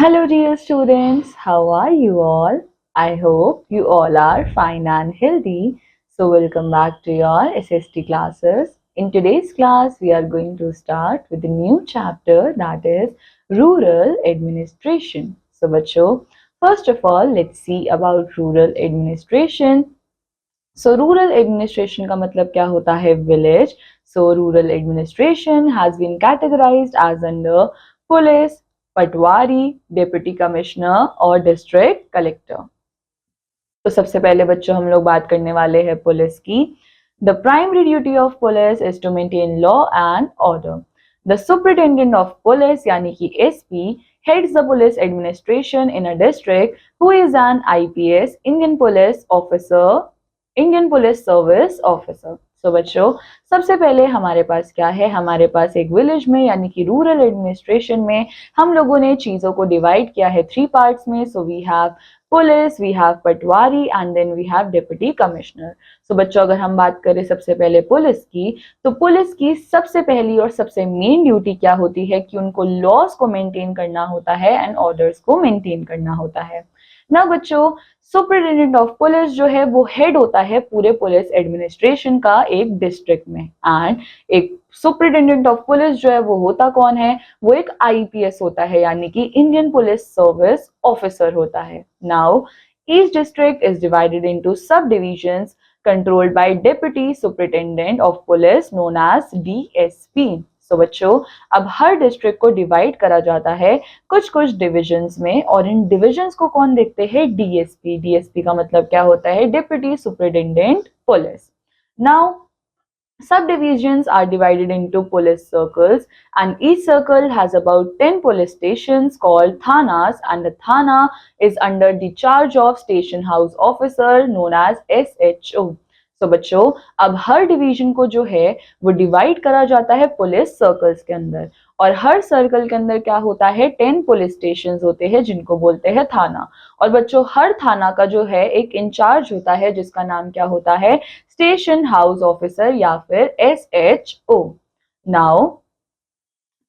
Hello, dear students. How are you all? I hope you all are fine and healthy. So, welcome back to your SST classes. In today's class, we are going to start with a new chapter that is Rural Administration. So, बच्चों, first of all, let's see about rural administration. So, rural administration का मतलब क्या होता है? Village. So, rural administration has been categorized as under police, Patwari, deputy commissioner और district collector. तो सबसे पहले बच्चों हम लोग बात करने वाले हैं पुलिस की। The primary duty of police is to maintain law and order. The superintendent of police यानी कि SP heads the police administration in a district who is an IPS Indian police officer, Indian police service officer। So बच्चों सबसे पहले हमारे पास क्या है? हमारे पास एक विलेज में यानी कि रूरल एडमिनिस्ट्रेशन में हम लोगों ने चीजों को डिवाइड किया है 3 पार्ट्स में। So we have police, we have patwari and then we have deputy commissioner. सो बच्चों अगर हम बात करें सबसे पहले पुलिस की, तो पुलिस की सबसे पहली और सबसे मेन ड्यूटी क्या होती है कि उनको लॉस को मेंटेन करना होता है एंड ऑर्डर्स को मेंटेन करना होता है ना। बच्चों सुपरिटेंडेंट ऑफ पुलिस जो है वो हेड होता है पूरे पुलिस एडमिनिस्ट्रेशन का एक डिस्ट्रिक्ट में, एंड एक सुपरिटेंडेंट ऑफ पुलिस जो है वो होता कौन है? वो एक आईपीएस होता है यानी कि इंडियन पुलिस सर्विस ऑफिसर होता है। Now each district is divided into sub divisions controlled by deputy superintendent of police known as DSP. तो बच्चों अब हर डिस्ट्रिक्ट को डिवाइड करा जाता है कुछ कुछ डिविजन्स में, और इन डिविजन्स को कौन देखते हैं? डीएसपी। डीएसपी का मतलब क्या होता है? Deputy superintendent police. Now subdivisions are divided into police circles, and each circle has about 10 police stations called thanas, and the thana is under the charge of station house officer known as SHO। तो बच्चों अब हर division को जो है वो divide करा जाता है पुलिस सर्कल्स के अंदर, और हर सर्कल के अंदर क्या होता है? 10 पुलिस स्टेशन होते हैं जिनको बोलते हैं थाना। और बच्चों हर थाना का जो है एक इंचार्ज होता है जिसका नाम क्या होता है? स्टेशन हाउस ऑफिसर या फिर SHO। Now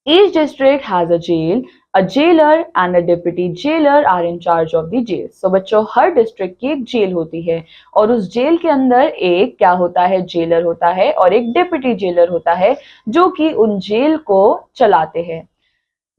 each district has a jail, a jailer and a deputy jailer are in charge of the jail। So बच्चों हर डिस्ट्रिक्ट की एक जेल होती है, और उस जेल के अंदर एक क्या होता है? जेलर होता है और एक डिप्टी जेलर होता है जो कि उन जेल को चलाते हैं।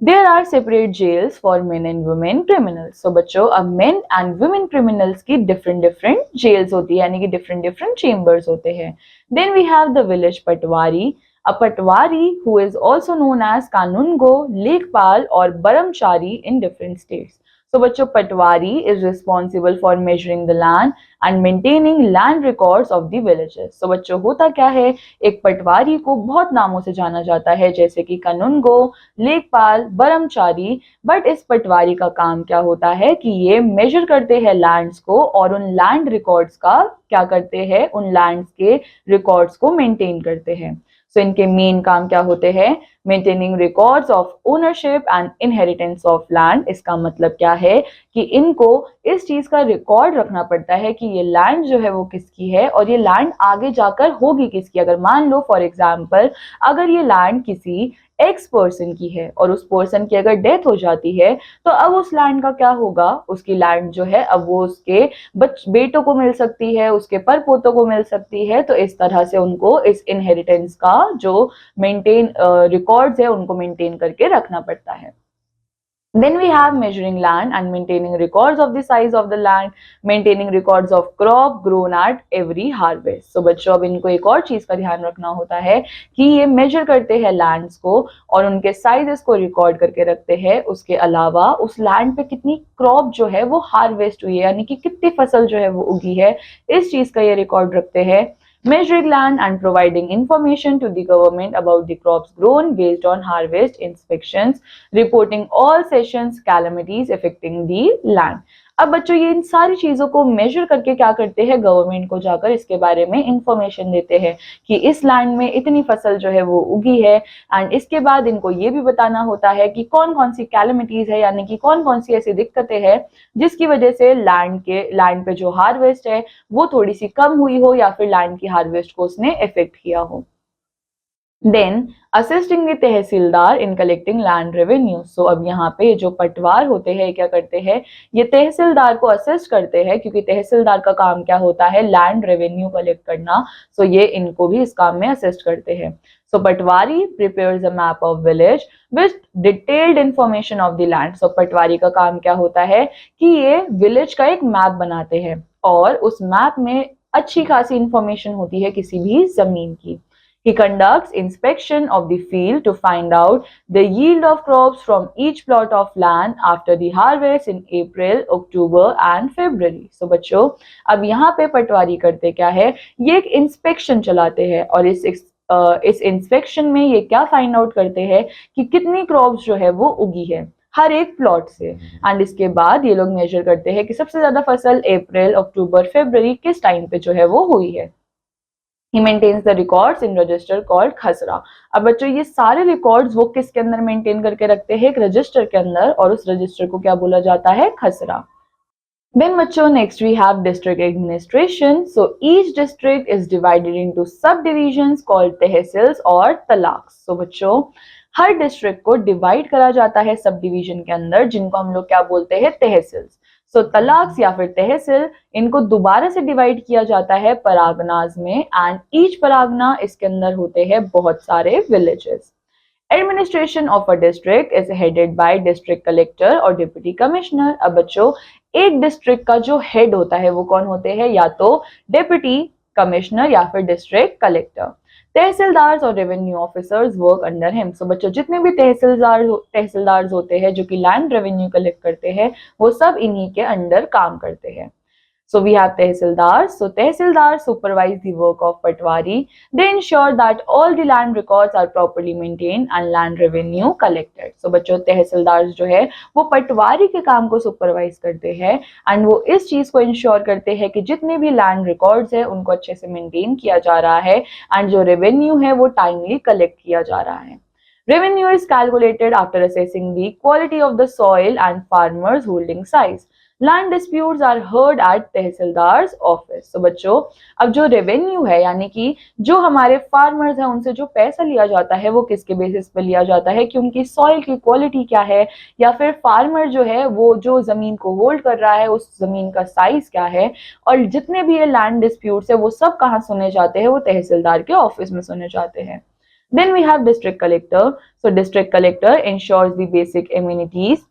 There are separate jails for men and women criminals। So बच्चों अब men and women criminals की different jails होती है यानी कि different chambers होते हैं। Then we have the village patwari, a patwari who is also known as kanungo, lekpal or baramchari in different states। So बच्चों पटवारी is responsible for measuring the land and maintaining land records of the villages। So बच्चों होता क्या है? एक पटवारी को बहुत नामों से जाना जाता है जैसे कि कानूनगो, लेखपाल, बरमचारी। बट इस पटवारी का काम क्या होता है कि ये मेजर करते हैं लैंड्स को और उन लैंड रिकॉर्ड्स का क्या करते हैं? उन लैंड्स के रिकॉर्ड्स को मेंटेन करते हैं। सो इनके मेन काम क्या होते हैं? Maintaining records of ownership and inheritance of land. इसका मतलब क्या है कि इनको इस चीज का रिकॉर्ड रखना पड़ता है कि ये लैंड जो है वो किसकी है और ये लैंड आगे जाकर होगी किसकी। अगर मान लो फॉर एग्जांपल अगर ये लैंड किसी एक्स पर्सन की है और उस पर्सन की अगर डेथ हो जाती है तो अब उस लैंड का क्या होगा? उसकी लैंड जो है अब वो उसके बेटों को मिल सकती है, उसके परपोतों को मिल सकती है। तो इस तरह से उनको इस इनहेरिटेंस का जो मेंटेन रिकॉर्ड्स है उनको मेंटेन करके रखना पड़ता है। Then we have measuring land and maintaining records of the size of the land, maintaining records of crop grown at every harvest। So बच्चों अब इनको एक और चीज का ध्यान रखना होता है कि ये मेजर करते हैं लैंड्स को और उनके साइजेस को रिकॉर्ड करके रखते हैं। उसके अलावा उस लैंड पे कितनी क्रॉप जो है वो हार्वेस्ट हुई है यानी कि कितनी फसल जो है वो उगी है, इस चीज का ये रिकॉर्ड रखते हैं। Measuring land and providing information to the government about the crops grown based on harvest inspections, reporting all sessions calamities affecting the land। अब बच्चों ये इन सारी चीजों को मेजर करके क्या करते हैं? गवर्नमेंट को जाकर इसके बारे में इंफॉर्मेशन देते हैं कि इस लैंड में इतनी फसल जो है वो उगी है, एंड इसके बाद इनको ये भी बताना होता है कि कौन कौन सी कैलेमिटीज है यानी कि कौन कौन सी ऐसी दिक्कतें हैं जिसकी वजह से लैंड पे जो हार्वेस्ट है वो थोड़ी सी कम हुई हो या फिर लैंड की हार्वेस्ट को उसने इफेक्ट किया हो। Then assisting the tehsildar in collecting land revenue. So अब यहाँ पे जो पटवार होते हैं क्या करते हैं, ये तहसीलदार को असिस्ट करते हैं, क्योंकि तहसीलदार का काम क्या होता है, लैंड रेवेन्यू कलेक्ट करना। सो ये इनको भी इस काम में असिस्ट करते हैं। So patwari prepares a map of village with detailed information of the land. So patwari का काम क्या होता है कि ये विलेज का एक मैप बनाते हैं और उस मैप में अच्छी खासी इंफॉर्मेशन होती है किसी भी जमीन की। He conducts inspection of the field to find out the yield of crops from each plot of land after the harvest in April, October and February. So बच्चों अब यहाँ पे पटवारी करते क्या है, ये एक इंस्पेक्शन चलाते हैं और इस इंस्पेक्शन में ये क्या फाइंड आउट करते हैं कि कितनी क्रॉप्स जो है वो उगी है हर एक प्लॉट से। एंड इसके बाद ये लोग मेजर करते हैं कि सबसे ज्यादा फसल अप्रैल, अक्टूबर, फरवरी किस टाइम पे जो है वो हुई है। He maintains the records in register called खसरा। अब बच्चों ये सारे रिकॉर्ड्स वो किसके अंदर मेंटेन करके रखते हैं, एक रजिस्टर के अंदर, और उस रजिस्टर को क्या बोला जाता है, खसरा। Then बच्चों next we have district administration. So each district is divided into subdivisions called tehsils और तलाक्स। So बच्चों हर डिस्ट्रिक्ट को डिवाइड करा जाता है सब डिवीजन के अंदर, जिनको हम लोग क्या बोलते हैं, तहसील्स। सो तलाक्स या फिर तहसील, इनको दोबारा से डिवाइड किया जाता है परागनाज में, एंड ईच परागना इसके अंदर होते हैं बहुत सारे villages. Administration of a district is headed by district collector और डिप्टी कमिश्नर। अब बच्चों एक डिस्ट्रिक्ट का जो हेड होता है वो कौन होते हैं, या तो डिप्टी कमिश्नर या फिर डिस्ट्रिक्ट कलेक्टर। तहसीलदार और revenue officers work under him. So बच्चों जितने भी तहसीलदार होते हैं जो कि लैंड रेवेन्यू कलेक्ट करते हैं, वो सब इन्हीं के अंडर काम करते हैं। So we have Tehsildar. So Tehsildar supervise the work of Patwari. They ensure that all the land records are properly maintained and land revenue collected. So बच्चों तहसीलदार जो है वो पटवारी के काम को सुपरवाइज करते हैं एंड वो इस चीज को इंश्योर करते हैं कि जितने भी लैंड रिकॉर्ड्स है उनको अच्छे से मेंटेन किया जा रहा है एंड जो रेवेन्यू है वो टाइमली कलेक्ट किया जा रहा है। Revenue is calculated after assessing the quality of the soil and farmers holding size. Land disputes are heard at tehsildar's office. तो बच्चों अब जो रेवेन्यू है यानी कि जो हमारे फार्मर्स हैं उनसे जो पैसा लिया जाता है वो किसके बेसिस पे लिया जाता है कि उनकी सॉइल की क्वालिटी क्या है, या फिर फार्मर जो है वो जो जमीन को होल्ड कर रहा है उस जमीन का साइज क्या है, और जितने भी ये लैंड डिस्प्यूट्स है वो सब कहाँ सुने जाते हैं, वो तहसीलदार के ऑफिस में सुने जाते हैं। Then we have district collector. So district collector ensures the basic amenities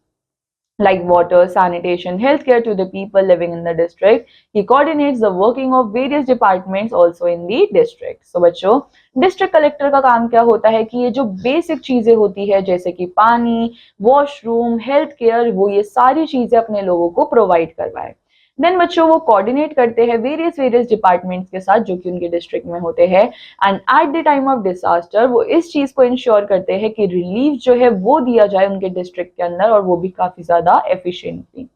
like water, sanitation, healthcare to the people living in the district. He coordinates the working of various departments also in the district. So बच्चों district collector का काम क्या होता है कि ये जो basic चीजें होती है जैसे कि पानी, वॉशरूम, हेल्थ केयर, वो ये सारी चीजें अपने लोगों को प्रोवाइड करवाए। देन बच्चों वो कोऑर्डिनेट करते हैं वेरियस डिपार्टमेंट्स के साथ जो कि उनके डिस्ट्रिक्ट में होते हैं, and at the time of disaster वो इस चीज को इंश्योर करते हैं कि रिलीफ जो है वो दिया जाए उनके डिस्ट्रिक्ट के अंदर, और वो भी काफी ज्यादा एफिशिएंटली।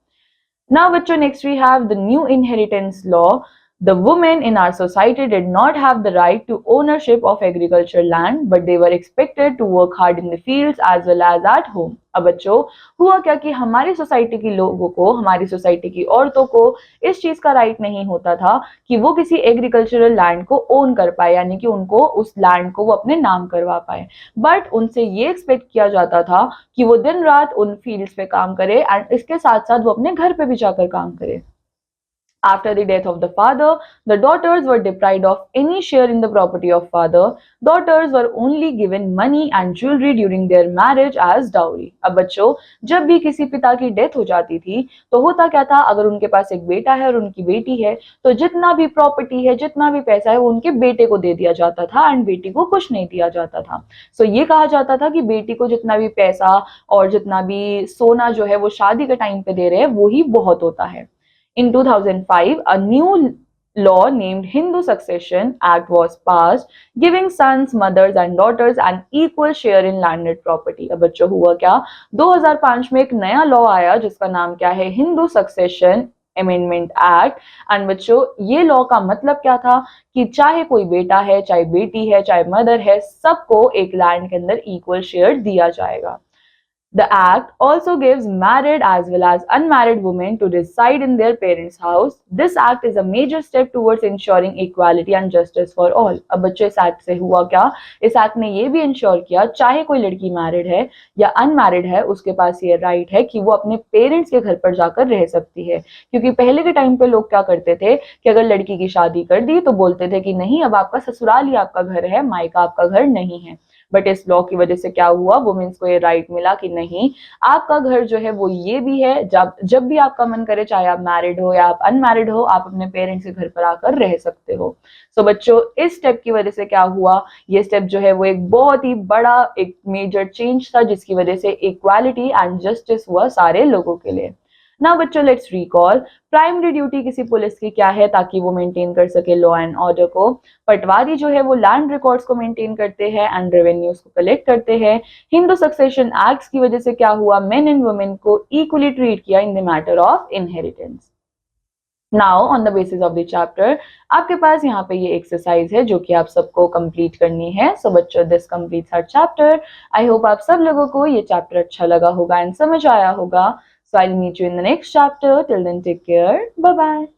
नाउ बच्चों next we have the new inheritance law. The women in our society did not have the right to ownership of agricultural land, but they were expected to work hard in the fields as well as at home. अब बच्चों हुआ क्या कि हमारी society के लोगों को, हमारी सोसाइटी की औरतों को इस चीज का राइट नहीं होता था कि वो किसी एग्रीकल्चरल लैंड को ओन कर पाए, यानी कि उनको उस लैंड को वो अपने नाम करवा पाए, बट उनसे ये एक्सपेक्ट किया जाता था कि वो दिन रात उन फील्ड्स पे काम करे एंड इसके साथ साथ वो अपने घर पे भी जाकर काम करे। After the death of the father, the daughters were deprived of any share in the property of father. Daughters were only given money and jewelry during their marriage as dowry. अब बच्चों जब भी किसी पिता की डेथ हो जाती थी तो होता क्या था, अगर उनके पास एक बेटा है और उनकी बेटी है तो जितना भी प्रॉपर्टी है, जितना भी पैसा है वो उनके बेटे को दे दिया जाता था एंड बेटी को कुछ नहीं दिया जाता था। सो ये कहा जाता था कि बेटी को जितना भी पैसा और जितना भी सोना जो है वो शादी के टाइम पे दे रहे हैं वो ही बहुत होता है। In 2005, a new law named Hindu Succession Act was passed, giving sons, mothers and daughters an equal share in landed property. अब बच्चों हुआ क्या, 2005 में एक नया लॉ आया जिसका नाम क्या है, Hindu succession amendment act. And बच्चों ये लॉ का मतलब क्या था कि चाहे कोई बेटा है, चाहे बेटी है, चाहे मदर है, सबको एक लैंड के अंदर इक्वल शेयर दिया जाएगा। The act also gives married as well as unmarried women to reside in their parents' house. This act is a major step towards ensuring equality and justice for all. अब बच्चों इस act से हुआ क्या? इस act ने ये भी इंश्योर किया चाहे कोई लड़की मैरिड है या अनमैरिड है उसके पास ये राइट है कि वो अपने पेरेंट्स के घर पर जाकर रह सकती है। क्योंकि पहले के टाइम पे लोग क्या करते थे कि अगर लड़की की शादी कर दी तो बोलते थे कि नहीं अब आपका ससुराल ही आपका घर है, मायका आपका घर नहीं है। बट इस लॉ की वजह से क्या हुआ, वुमेन्स को ये राइट मिला कि नहीं आपका घर जो है वो ये भी है, जब जब भी आपका मन करे चाहे आप मैरिड हो या आप अनमैरिड हो आप अपने पेरेंट्स के घर पर आकर रह सकते हो। सो बच्चों इस स्टेप की वजह से क्या हुआ, ये स्टेप जो है वो एक बहुत ही बड़ा एक मेजर चेंज था जिसकी वजह से इक्वालिटी एंड जस्टिस हुआ सारे लोगों के लिए। ना बच्चों लेट्स रिकॉल प्राइमरी ड्यूटी किसी पुलिस की क्या है ताकि वो मेंटेन कर सके लॉ एंड ऑर्डर को। पटवारी जो है वो लैंड रिकॉर्ड्स को मेंटेन करते हैं एंड रेवेन्यूज को कलेक्ट करते हैं। हिंदू सक्सेशन एक्ट्स की वजह से क्या हुआ, मेन एंड वुमेन को इक्वली ट्रीट किया in the matter of inheritance. Now on the basis of the chapter आपके पास यहाँ पे ये एक्सरसाइज है जो कि आप सबको कंप्लीट करनी है। सो बच्चों this completes our chapter. I hope आप सब लोगों को ये चैप्टर अच्छा लगा होगा एंड समझ आया होगा। So I'll meet you in the next chapter. Till then, take care. Bye bye.